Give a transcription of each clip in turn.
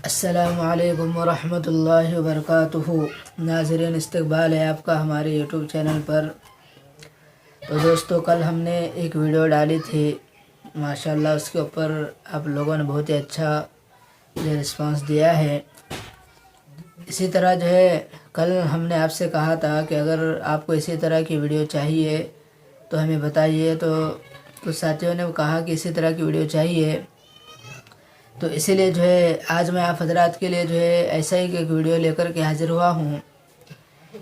السلام علیکم ورحمۃ اللہ وبرکاتہ۔ ناظرین، استقبال ہے آپ کا ہمارے یوٹیوب چینل پر۔ تو دوستو، کل ہم نے ایک ویڈیو ڈالی تھی، ماشاءاللہ اس کے اوپر آپ لوگوں نے بہت ہی اچھا رسپانس دیا ہے۔ اسی طرح کل ہم نے آپ سے کہا تھا کہ اگر آپ کو اسی طرح کی ویڈیو چاہیے تو ہمیں بتائیے، تو کچھ ساتھیوں نے کہا کہ اسی طرح کی ویڈیو چاہیے، تو اسی لیے آج میں آپ حضرات کے لیے ایسا ہی ایک ویڈیو لے کر کے حاضر ہوا ہوں۔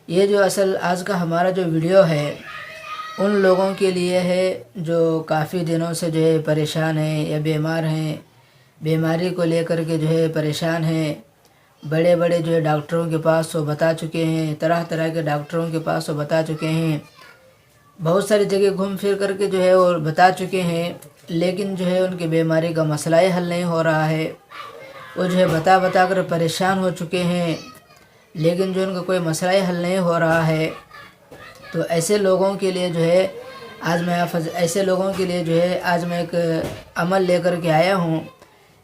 یہ اصل آج کا ہمارا ویڈیو ہے ان لوگوں کے لیے ہے جو کافی دنوں سے پریشان ہیں یا بیمار ہیں، بیماری کو لے کر کے پریشان ہیں، بڑے بڑے ڈاکٹروں کے پاس وہ بتا چکے ہیں، طرح طرح کے ڈاکٹروں کے پاس وہ بتا چکے ہیں، بہت ساری جگہ گھوم پھر کر کے وہ بتا چکے ہیں، لیکن ان کی بیماری کا مسئلہ ہی حل نہیں ہو رہا ہے۔ وہ بتا بتا کر پریشان ہو چکے ہیں، لیکن ان کا کوئی مسئلہ ہی حل نہیں ہو رہا ہے۔ تو ایسے لوگوں کے لیے آج میں آج میں ایک عمل لے کر کے آیا ہوں۔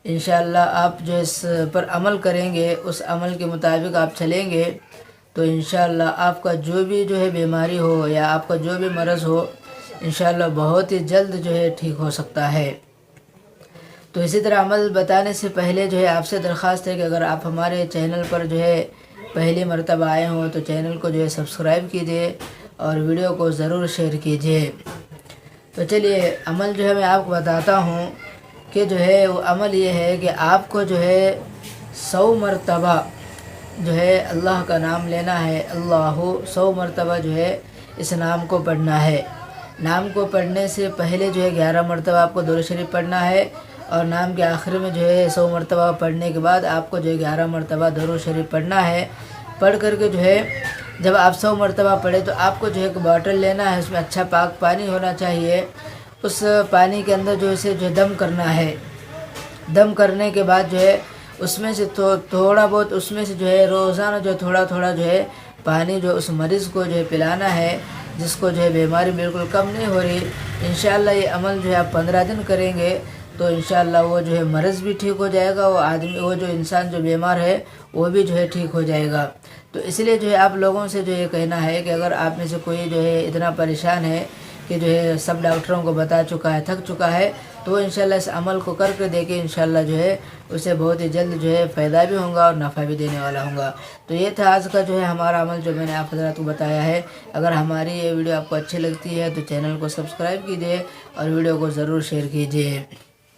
انشاءاللہ آپ اس پر عمل کریں گے، اس عمل کے مطابق آپ چلیں گے تو انشاءاللہ آپ کا جو بھی بیماری ہو یا آپ کا جو بھی مرض ہو، انشاءاللہ بہت ہی جلد ٹھیک ہو سکتا ہے۔ تو اسی طرح عمل بتانے سے پہلے آپ سے درخواست ہے کہ اگر آپ ہمارے چینل پر پہلی مرتبہ آئے ہوں تو چینل کو سبسکرائب کیجیے اور ویڈیو کو ضرور شیئر کیجیے۔ تو چلیے عمل میں آپ کو بتاتا ہوں کہ وہ عمل یہ ہے کہ آپ کو 100 مرتبہ اللہ کا نام لینا ہے۔ اللہ 100 مرتبہ اس نام کو پڑھنا ہے۔ نام کو پڑھنے سے پہلے 11 مرتبہ آپ کو درود شریف پڑھنا ہے، اور نام کے آخر میں 100 مرتبہ پڑھنے کے بعد آپ کو 11 مرتبہ درود شریف پڑھنا ہے۔ پڑھ کر کے جب آپ 100 مرتبہ پڑھے تو آپ کو ایک باٹل لینا ہے، اس میں اچھا پاک پانی ہونا چاہیے۔ اس پانی کے اندر اسے دم کرنا ہے۔ دم کرنے کے بعد اس میں سے تھوڑا بہت اس میں سے روزانہ تھوڑا تھوڑا پانی اس مریض کو پلانا ہے، جس کو بیماری بالکل کم نہیں ہو رہی۔ انشاءاللہ یہ عمل آپ 15 دن کریں گے تو انشاءاللہ وہ مرض بھی ٹھیک ہو جائے گا، وہ انسان بیمار ہے وہ بھی ٹھیک ہو جائے گا۔ تو اس لیے آپ لوگوں سے یہ کہنا ہے کہ اگر آپ میں سے کوئی اتنا پریشان ہے کہ سب ڈاکٹروں کو بتا چکا ہے، تھک چکا ہے، تو وہ انشاءاللہ اس عمل کو کر کے دیکھیں، انشاءاللہ اسے بہت ہی جلد فائدہ بھی ہوگا اور نفع بھی دینے والا ہوگا۔ تو یہ تھا آج کا ہمارا عمل میں نے آپ حضرات کو بتایا ہے۔ اگر ہماری یہ ویڈیو آپ کو اچھی لگتی ہے تو چینل کو سبسکرائب کیجیے اور ویڈیو کو ضرور شیئر کیجیے۔